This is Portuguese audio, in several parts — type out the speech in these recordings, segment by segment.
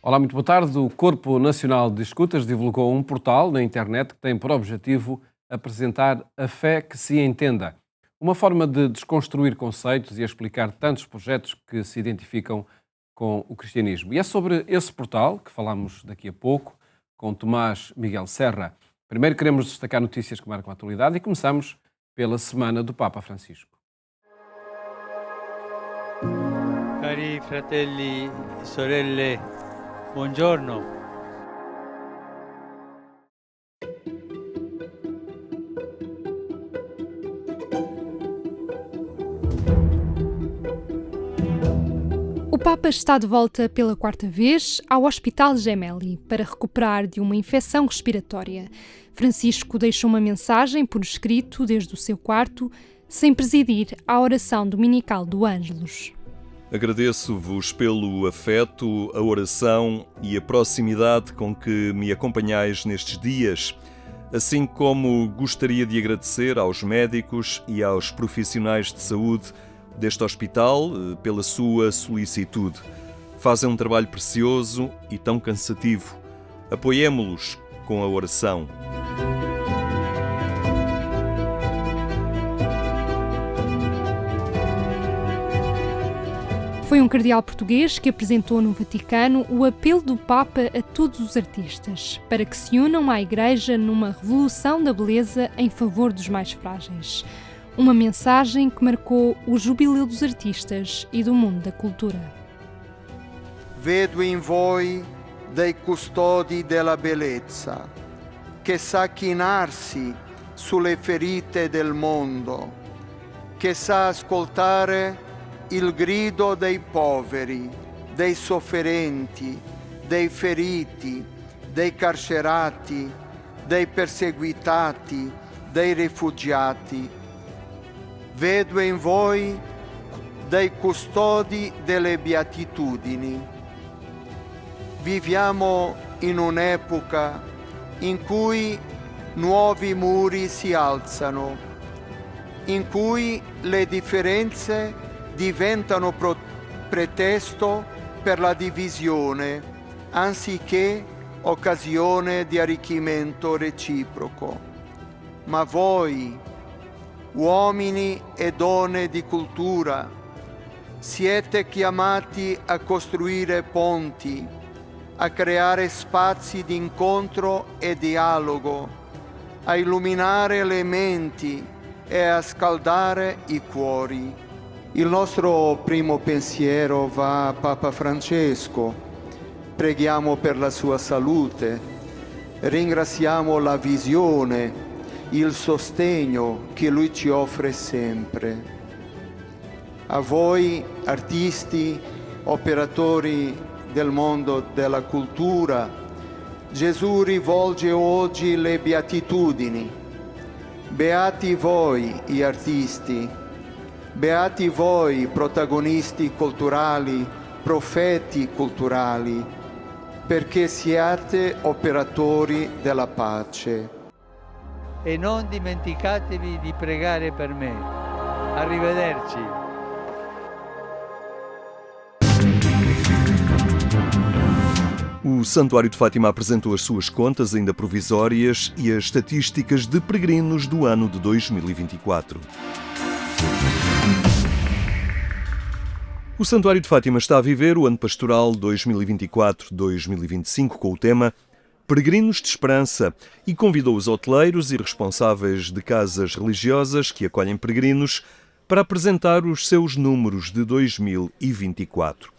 Olá, muito boa tarde. O Corpo Nacional de Escutas divulgou um portal na internet que tem por objetivo apresentar a fé que se entenda. Uma forma de desconstruir conceitos e explicar tantos projetos que se identificam com o cristianismo. E é sobre esse portal que falamos daqui a pouco com Tomás Miguel Serra. Primeiro queremos destacar notícias que marcam a atualidade e começamos pela Semana do Papa Francisco. Cari fratelli e sorelle, buongiorno. O Papa está de volta pela quarta vez ao Hospital Gemelli para recuperar de uma infecção respiratória. Francisco deixou uma mensagem por escrito desde o seu quarto, sem presidir a oração dominical do Ângelus. Agradeço-vos pelo afeto, a oração e a proximidade com que me acompanhais nestes dias, assim como gostaria de agradecer aos médicos e aos profissionais de saúde deste hospital pela sua solicitude. Fazem um trabalho precioso e tão cansativo. Apoiemo-los com a oração. Foi um cardeal português que apresentou no Vaticano o apelo do Papa a todos os artistas para que se unam à Igreja numa revolução da beleza em favor dos mais frágeis. Uma mensagem que marcou o jubileu dos artistas e do mundo da cultura. Vedo in voi dei custodi della bellezza, che sa chinarsi sulle ferite del mondo, che sa ascoltare il grido dei poveri, dei sofferenti, dei feriti, dei carcerati, dei perseguitati, dei rifugiati. Vedo in voi dei custodi delle beatitudini. Viviamo in un'epoca in cui nuovi muri si alzano, in cui le differenze diventano pretesto per la divisione, anziché occasione di arricchimento reciproco. Ma voi, uomini e donne di cultura, siete chiamati a costruire ponti, a creare spazi di incontro e dialogo, a illuminare le menti e a scaldare i cuori. Il nostro primo pensiero va a Papa Francesco. Preghiamo per la sua salute, ringraziamo la visione, il sostegno che lui ci offre sempre. A voi, artisti, operatori del mondo della cultura, Gesù rivolge oggi le beatitudini. Beati voi, gli artisti, beati voi, protagonisti culturali, profeti culturali, perché siate operatori della pace. E non dimenticatevi di pregare per me. Arrivederci. O Santuário de Fátima apresentou as suas contas, ainda provisórias, e as estatísticas de peregrinos do ano de 2024. O Santuário de Fátima está a viver o ano pastoral 2024-2025 com o tema Peregrinos de Esperança e convidou os hoteleiros e responsáveis de casas religiosas que acolhem peregrinos para apresentar os seus números de 2024.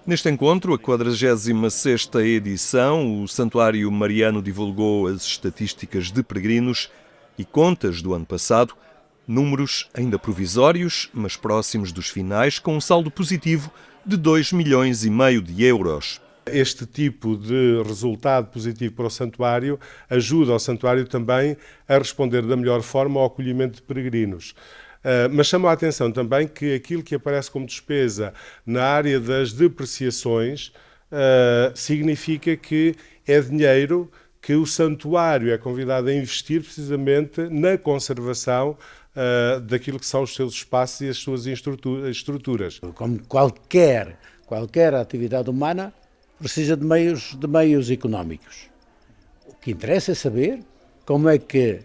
Neste encontro, a 46ª edição, o Santuário Mariano divulgou as estatísticas de peregrinos e contas do ano passado, números ainda provisórios, mas próximos dos finais, com um saldo positivo de 2,5 milhões de euros. Este tipo de resultado positivo para o Santuário ajuda o Santuário também a responder da melhor forma ao acolhimento de peregrinos. Mas chama a atenção também que aquilo que aparece como despesa na área das depreciações significa que é dinheiro que o Santuário é convidado a investir precisamente na conservação daquilo que são os seus espaços e as suas estruturas. Como qualquer atividade humana, precisa de meios económicos. O que interessa é saber como é que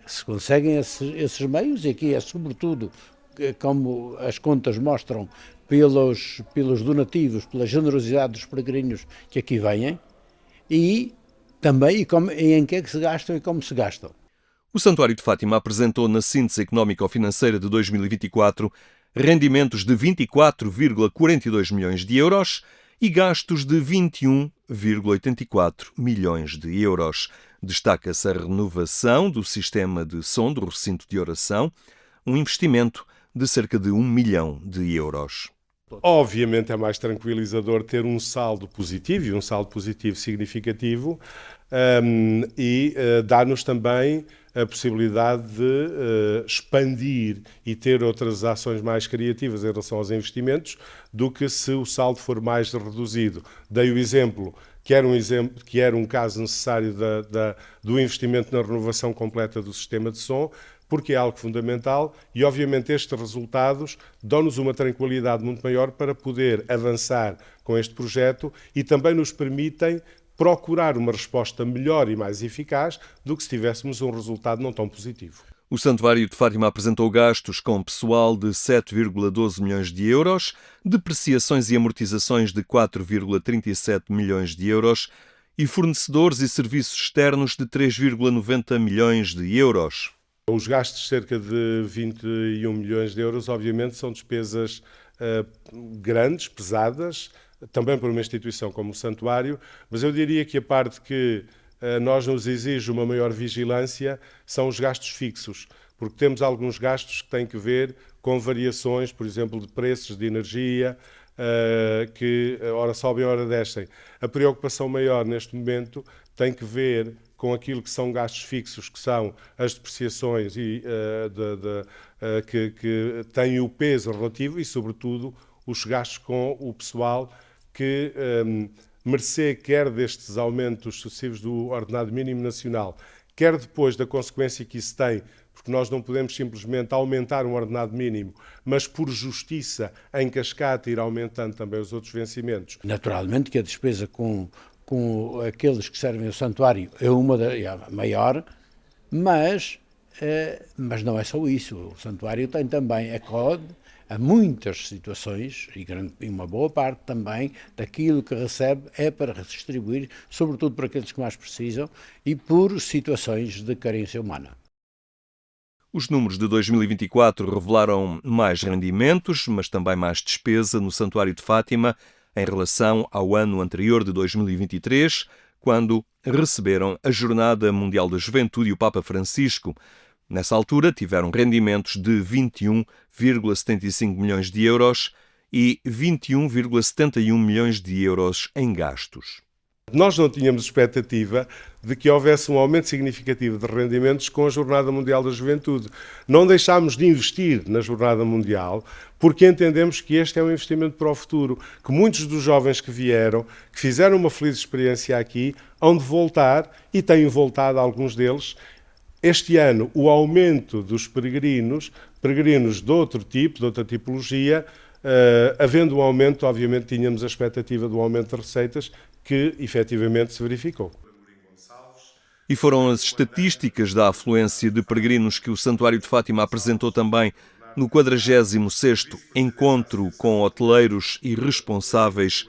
se conseguem esses meios, e aqui é sobretudo, como as contas mostram, pelos donativos, pela generosidade dos peregrinos que aqui vêm, e também e em que é que se gastam e como se gastam. O Santuário de Fátima apresentou na síntese económico-financeira de 2024 rendimentos de 24,42 milhões de euros e gastos de 21,84 milhões de euros. Destaca-se a renovação do sistema de som do recinto de oração, um investimento de cerca de 1 milhão de euros. Obviamente é mais tranquilizador ter um saldo positivo, e um saldo positivo significativo, e dá-nos também a possibilidade de expandir e ter outras ações mais criativas em relação aos investimentos do que se o saldo for mais reduzido. Dei o exemplo que era um caso necessário do investimento na renovação completa do sistema de som, porque é algo fundamental e, obviamente, estes resultados dão-nos uma tranquilidade muito maior para poder avançar com este projeto e também nos permitem procurar uma resposta melhor e mais eficaz do que se tivéssemos um resultado não tão positivo. O Santuário de Fátima apresentou gastos com pessoal de 7,12 milhões de euros, depreciações e amortizações de 4,37 milhões de euros e fornecedores e serviços externos de 3,90 milhões de euros. Os gastos de cerca de 21 milhões de euros, obviamente, são despesas grandes, pesadas, também para uma instituição como o Santuário, mas eu diria que a parte que nós nos exige uma maior vigilância são os gastos fixos, porque temos alguns gastos que têm que ver com variações, por exemplo, de preços de energia, que ora sobem, ora descem. A preocupação maior neste momento tem que ver com aquilo que são gastos fixos, que são as depreciações e, que têm o peso relativo e, sobretudo, os gastos com o pessoal que, mercê quer destes aumentos sucessivos do ordenado mínimo nacional, quer depois da consequência que isso tem, porque nós não podemos simplesmente aumentar um ordenado mínimo, mas por justiça, em cascata, ir aumentando também os outros vencimentos. Naturalmente que a despesa com aqueles que servem ao santuário é a maior, mas não é só isso. O santuário tem também acode a muitas situações, e uma boa parte também daquilo que recebe é para redistribuir, sobretudo para aqueles que mais precisam e por situações de carência humana. Os números de 2024 revelaram mais rendimentos, mas também mais despesa no Santuário de Fátima em relação ao ano anterior de 2023, quando receberam a Jornada Mundial da Juventude e o Papa Francisco. Nessa altura, tiveram rendimentos de 21,75 milhões de euros e 21,71 milhões de euros em gastos. Nós não tínhamos expectativa de que houvesse um aumento significativo de rendimentos com a Jornada Mundial da Juventude. Não deixámos de investir na Jornada Mundial porque entendemos que este é um investimento para o futuro, que muitos dos jovens que vieram, que fizeram uma feliz experiência aqui, hão de voltar e têm voltado alguns deles. Este ano, o aumento dos peregrinos de outro tipo, de outra tipologia, havendo um aumento, obviamente tínhamos a expectativa do aumento de receitas, que efetivamente se verificou. E foram as estatísticas da afluência de peregrinos que o Santuário de Fátima apresentou também no 46º Encontro com Hoteleiros e Responsáveis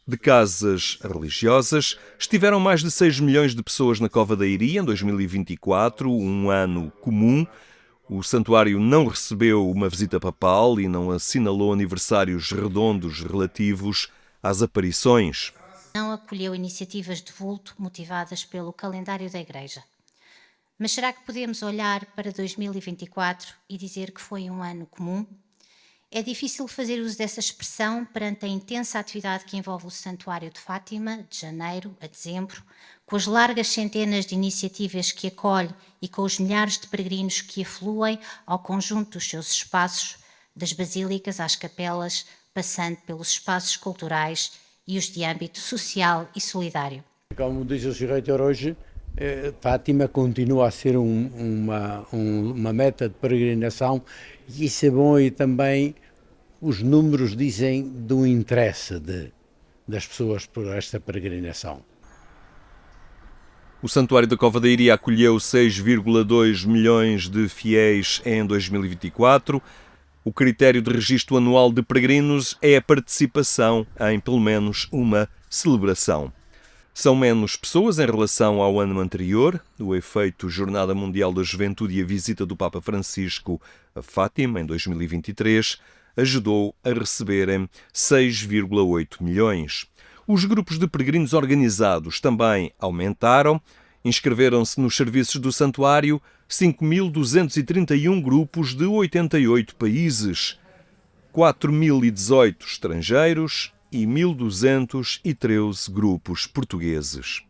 de Casas Religiosas. Estiveram mais de 6 milhões de pessoas na Cova da Iria em 2024, um ano comum. O santuário não recebeu uma visita papal e não assinalou aniversários redondos relativos às aparições. Não acolheu iniciativas de vulto motivadas pelo calendário da Igreja. Mas será que podemos olhar para 2024 e dizer que foi um ano comum? É difícil fazer uso dessa expressão perante a intensa atividade que envolve o Santuário de Fátima, de janeiro a dezembro, com as largas centenas de iniciativas que acolhe e com os milhares de peregrinos que afluem ao conjunto dos seus espaços, das basílicas às capelas, passando pelos espaços culturais e os de âmbito social e solidário. Como diz o Sr. Reitor hoje, Fátima continua a ser uma meta de peregrinação e isso é bom, e também os números dizem do interesse das pessoas por esta peregrinação. O Santuário da Cova da Iria acolheu 6,2 milhões de fiéis em 2024. O critério de registro anual de peregrinos é a participação em pelo menos uma celebração. São menos pessoas em relação ao ano anterior. O efeito Jornada Mundial da Juventude e a visita do Papa Francisco a Fátima, em 2023, ajudou a receberem 6,8 milhões. Os grupos de peregrinos organizados também aumentaram. Inscreveram-se nos serviços do santuário 5.231 grupos de 88 países, 4.018 estrangeiros e 1.213 grupos portugueses.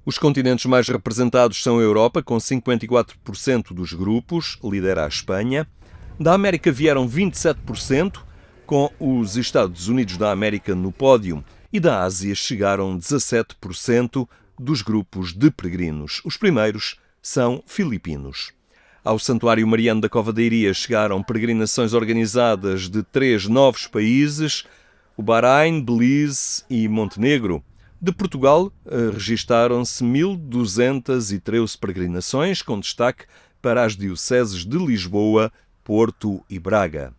Os continentes mais representados são a Europa, com 54% dos grupos, lidera a Espanha. Da América vieram 27%, com os Estados Unidos da América no pódio, e da Ásia chegaram 17% dos grupos de peregrinos. Os primeiros são filipinos. Ao Santuário Mariano da Cova da Iria chegaram peregrinações organizadas de 3 novos países, o Bahrein, Belize e Montenegro. De Portugal, registaram-se 1.213 peregrinações, com destaque para as dioceses de Lisboa, Porto e Braga.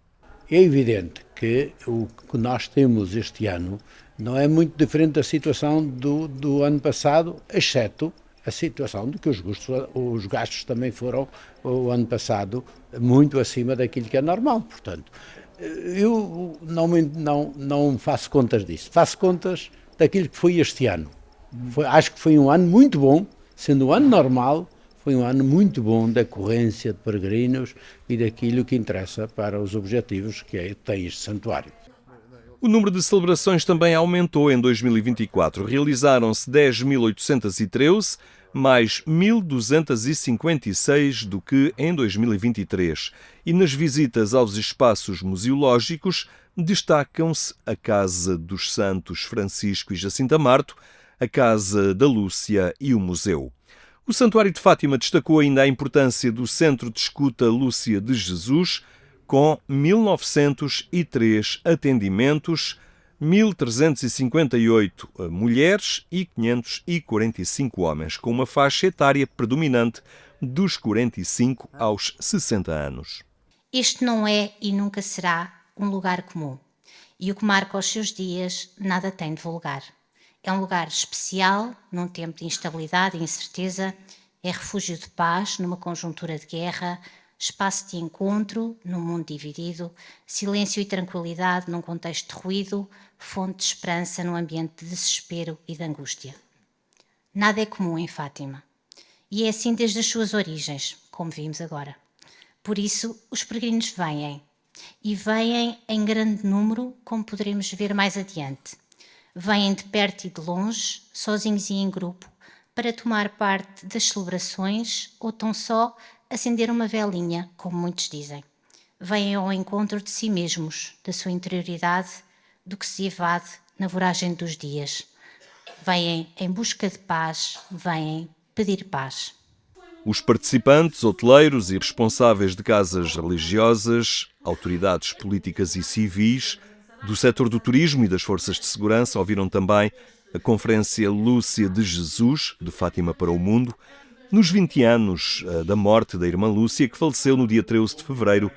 É evidente que o que nós temos este ano não é muito diferente da situação do ano passado, exceto a situação de que os gastos também foram, o ano passado, muito acima daquilo que é normal. Portanto, eu não faço contas disso. Faço contas daquilo que foi este ano. Acho que foi um ano muito bom, sendo um ano normal, foi um ano muito bom da corrência de peregrinos e daquilo que interessa para os objetivos que tem este santuário. O número de celebrações também aumentou em 2024. Realizaram-se 10.813, mais 1.256 do que em 2023. E nas visitas aos espaços museológicos destacam-se a Casa dos Santos Francisco e Jacinta Marto, a Casa da Lúcia e o Museu. O Santuário de Fátima destacou ainda a importância do Centro de Escuta Lúcia de Jesus, com 1.903 atendimentos, 1.358 mulheres e 545 homens, com uma faixa etária predominante dos 45 aos 60 anos. Este não é e nunca será um lugar comum. E o que marca os seus dias nada tem de vulgar. É um lugar especial, num tempo de instabilidade e incerteza, é refúgio de paz numa conjuntura de guerra, espaço de encontro num mundo dividido, silêncio e tranquilidade num contexto de ruído, fonte de esperança num ambiente de desespero e de angústia. Nada é comum em Fátima. E é assim desde as suas origens, como vimos agora. Por isso, os peregrinos vêm. E vêm em grande número, como poderemos ver mais adiante. Vêm de perto e de longe, sozinhos e em grupo, para tomar parte das celebrações ou tão só acender uma velinha, como muitos dizem. Vêm ao encontro de si mesmos, da sua interioridade, do que se evade na voragem dos dias. Vêm em busca de paz, vêm pedir paz. Os participantes, hoteleiros e responsáveis de casas religiosas, autoridades políticas e civis, do setor do turismo e das forças de segurança ouviram também a Conferência Lúcia de Jesus, de Fátima para o Mundo, nos 20 anos da morte da irmã Lúcia, que faleceu no dia 13 de fevereiro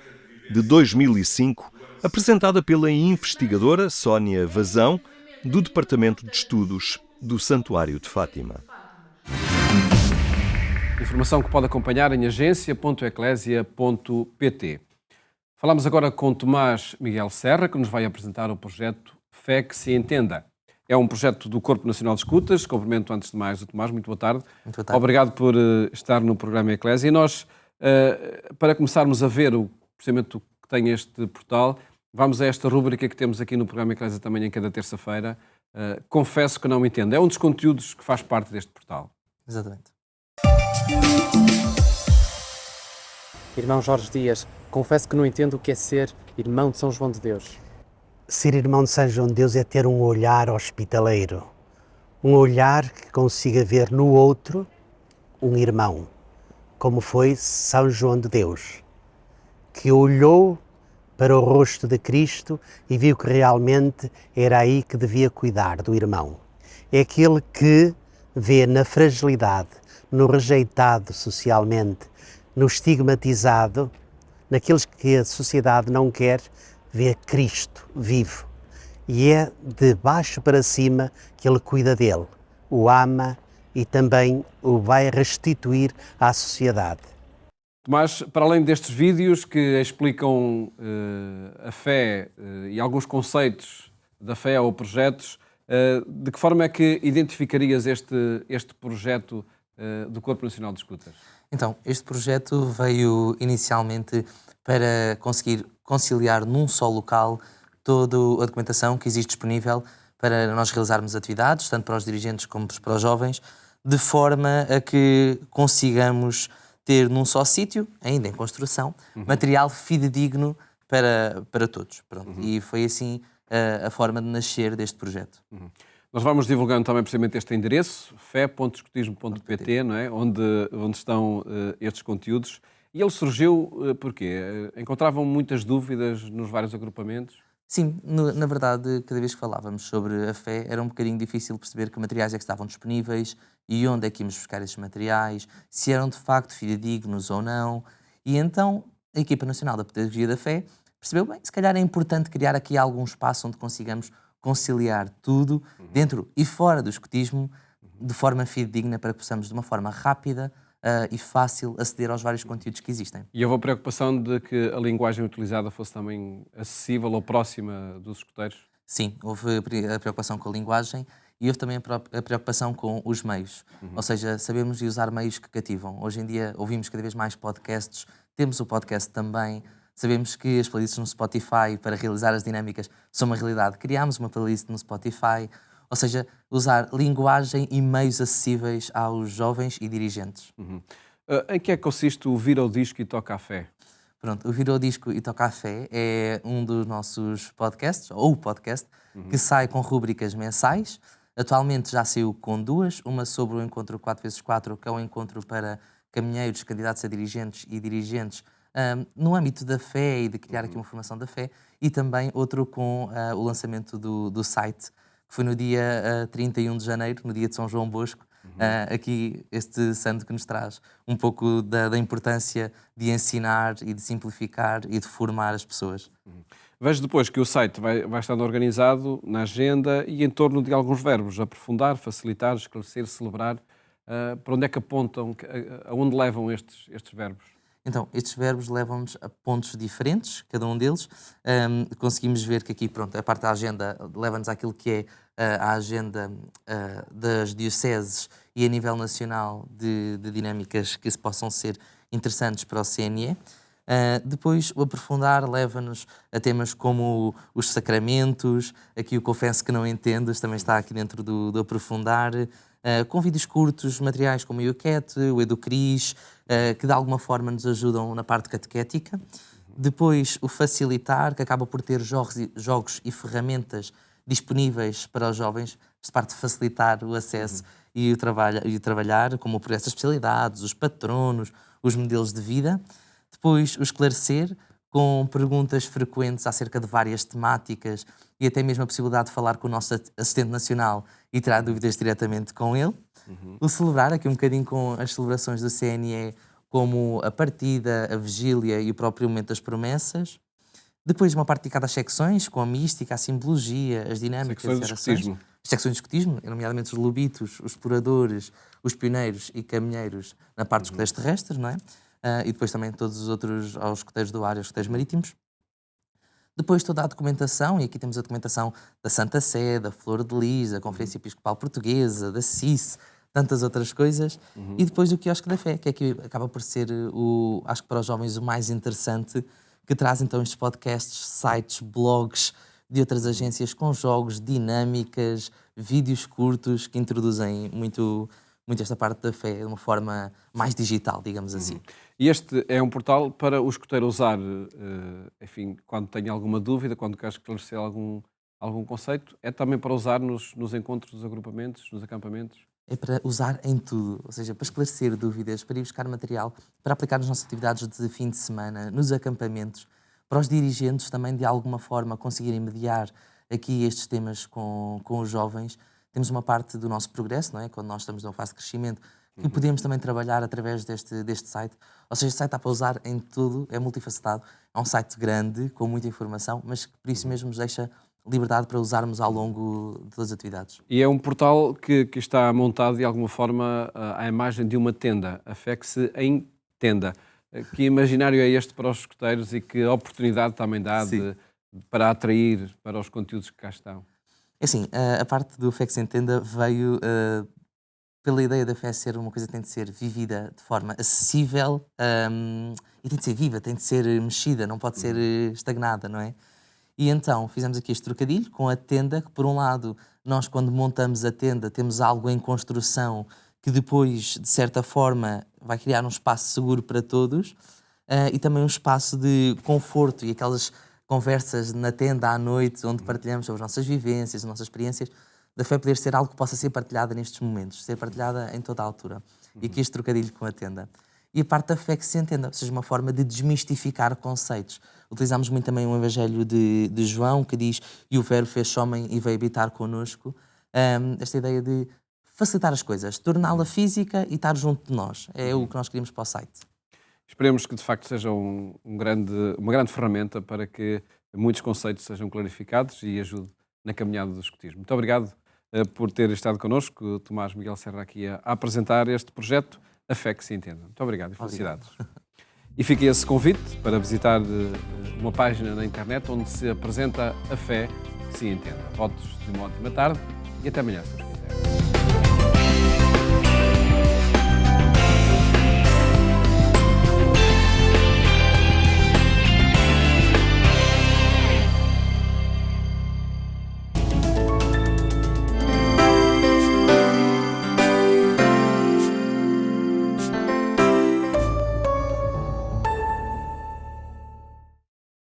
de 2005, apresentada pela investigadora Sónia Vazão, do Departamento de Estudos do Santuário de Fátima. Informação que pode acompanhar em agência.eclésia.pt. Falamos agora com Tomás Miguel Serra, que nos vai apresentar o projeto Fé que se Entenda. É um projeto do Corpo Nacional de Escutas. Cumprimento antes de mais o Tomás. Muito boa tarde. Muito boa tarde. Obrigado por estar no programa Eclésia. E nós, para começarmos a ver o procedimento que tem este portal, vamos a esta rúbrica que temos aqui no programa Eclésia também em cada terça-feira. Confesso que não me entendo. É um dos conteúdos que faz parte deste portal. Exatamente. Irmão Jorge Dias, confesso que não entendo o que é ser irmão de São João de Deus. Ser irmão de São João de Deus é ter um olhar hospitaleiro, um olhar que consiga ver no outro um irmão, como foi São João de Deus, que olhou para o rosto de Cristo e viu que realmente era aí que devia cuidar do irmão. É aquele que vê na fragilidade, no rejeitado socialmente, no estigmatizado, naqueles que a sociedade não quer, vê Cristo vivo. E é de baixo para cima que ele cuida dele, o ama e também o vai restituir à sociedade. Tomás, para além destes vídeos que explicam a fé e alguns conceitos da fé ou projetos, de que forma é que identificarias este projeto do Corpo Nacional de Escutas? Então, este projeto veio inicialmente para conseguir conciliar num só local toda a documentação que existe disponível para nós realizarmos atividades, tanto para os dirigentes como para os jovens, de forma a que consigamos ter num só sítio, ainda em construção, material fidedigno para todos. Pronto. E foi assim a forma de nascer deste projeto. Nós vamos divulgando também precisamente este endereço, fé.escutismo.pt, não é? Onde estão estes conteúdos. E ele surgiu porquê? Encontravam muitas dúvidas nos vários agrupamentos? Sim, na verdade, cada vez que falávamos sobre a fé, era um bocadinho difícil perceber que materiais é que estavam disponíveis e onde é que íamos buscar esses materiais, se eram de facto fidedignos ou não. E então a equipa nacional da Pedagogia da Fé percebeu, bem, se calhar é importante criar aqui algum espaço onde consigamos conciliar tudo, dentro e fora do escutismo, de forma fidedigna, para que possamos, de uma forma rápida e fácil, aceder aos vários conteúdos que existem. E houve a preocupação de que a linguagem utilizada fosse também acessível ou próxima dos escuteiros? Sim, houve a preocupação com a linguagem e houve também a preocupação com os meios. Ou seja, sabemos de usar meios que cativam. Hoje em dia ouvimos cada vez mais podcasts, temos o podcast também, sabemos que as playlists no Spotify para realizar as dinâmicas são uma realidade. Criámos uma playlist no Spotify, ou seja, usar linguagem e meios acessíveis aos jovens e dirigentes. Em que é que consiste o Vira o Disco e Toca a Fé? Pronto, o Vira o Disco e Toca a Fé é um dos nossos podcasts, ou o podcast, que sai com rúbricas mensais. Atualmente já saiu com duas, uma sobre o encontro 4x4, que é um encontro para caminheiros, candidatos a dirigentes e dirigentes no âmbito da fé e de criar aqui uma formação da fé, e também outro com o lançamento do site, que foi no dia 31 de janeiro, no dia de São João Bosco, aqui este santo que nos traz um pouco da importância de ensinar e de simplificar e de formar as pessoas. Vejo depois que o site vai estando organizado na agenda e em torno de alguns verbos: aprofundar, facilitar, esclarecer, celebrar. Para onde é que apontam, aonde levam estes verbos? Então, estes verbos levam-nos a pontos diferentes, cada um deles. Conseguimos ver que aqui, pronto, a parte da agenda leva-nos àquilo que é a agenda das dioceses e a nível nacional de dinâmicas que possam ser interessantes para o CNE. Depois, o aprofundar leva-nos a temas como os sacramentos, aqui o confesso que não entendes, também está aqui dentro do aprofundar, com vídeos curtos, materiais como o YouCat, o EduCris, que de alguma forma nos ajudam na parte catequética. Depois, o facilitar, que acaba por ter jogos e ferramentas disponíveis para os jovens, esta parte de facilitar o acesso e o trabalhar, como o progresso das especialidades, os patronos, os modelos de vida. Depois, o esclarecer, com perguntas frequentes acerca de várias temáticas e até mesmo a possibilidade de falar com o nosso assistente nacional e tirar dúvidas diretamente com ele. O celebrar, aqui um bocadinho com as celebrações do CNE, como a partida, a vigília e o próprio momento das promessas. Depois, uma parte dedicada às secções, com a mística, a simbologia, as dinâmicas, secções de escutismo. As secções de escutismo, nomeadamente os lobitos, os exploradores, os pioneiros e caminheiros na parte dos escuteiros terrestres, não é? E depois também todos os outros, aos escuteiros do ar e aos escuteiros marítimos. Depois toda a documentação, e aqui temos a documentação da Santa Sé, da Flor de Lis, da Conferência Episcopal Portuguesa, da CIS, tantas outras coisas. E depois o Quiosque da Fé, que é que acaba por ser, acho que para os jovens, o mais interessante, que traz então estes podcasts, sites, blogs de outras agências com jogos, dinâmicas, vídeos curtos que introduzem muito esta parte da fé de uma forma mais digital, digamos assim. E este é um portal para o escuteiro usar, enfim, quando tem alguma dúvida, quando quer esclarecer algum conceito, é também para usar nos encontros dos agrupamentos, nos acampamentos? É para usar em tudo, ou seja, para esclarecer dúvidas, para ir buscar material, para aplicar nas nossas atividades de fim de semana, nos acampamentos, para os dirigentes também, de alguma forma, conseguirem mediar aqui estes temas com os jovens. Temos uma parte do nosso progresso, não é? Quando nós estamos numa fase de crescimento, que podemos também trabalhar através deste site. Ou seja, este site está para usar em tudo, é multifacetado, é um site grande, com muita informação, mas que por isso mesmo nos deixa liberdade para usarmos ao longo das atividades. E é um portal que está montado de alguma forma à imagem de uma tenda, a fé que se entenda. Que imaginário é este para os escuteiros e que oportunidade também dá para atrair para os conteúdos que cá estão? É assim, a parte do Fé que se entenda veio pela ideia da fé ser uma coisa que tem de ser vivida de forma acessível e tem de ser viva, tem de ser mexida, não pode ser estagnada, não é? E então fizemos aqui este trocadilho com a tenda, que por um lado, nós quando montamos a tenda temos algo em construção que depois, de certa forma, vai criar um espaço seguro para todos e também um espaço de conforto e aquelas conversas na tenda à noite, onde partilhamos sobre as nossas vivências, as nossas experiências, da fé poder ser algo que possa ser partilhada nestes momentos, ser partilhada em toda a altura. E aqui este trocadilho com a tenda. E a parte da fé que se entenda, ou seja, uma forma de desmistificar conceitos. Utilizamos muito também o Evangelho de João, que diz: "E o Verbo fez homem e veio habitar connosco." Esta ideia de facilitar as coisas, torná-la física e estar junto de nós. É o que nós queríamos para o site. Esperemos que de facto seja uma grande ferramenta para que muitos conceitos sejam clarificados e ajude na caminhada do escutismo. Muito obrigado por ter estado connosco, Tomás Miguel Serra, aqui a apresentar este projeto, A Fé que se Entenda. Muito obrigado e felicidades. E fica esse convite para visitar uma página na internet onde se apresenta A Fé que se Entenda. Votos de uma ótima tarde e até amanhã, se Deus quiser.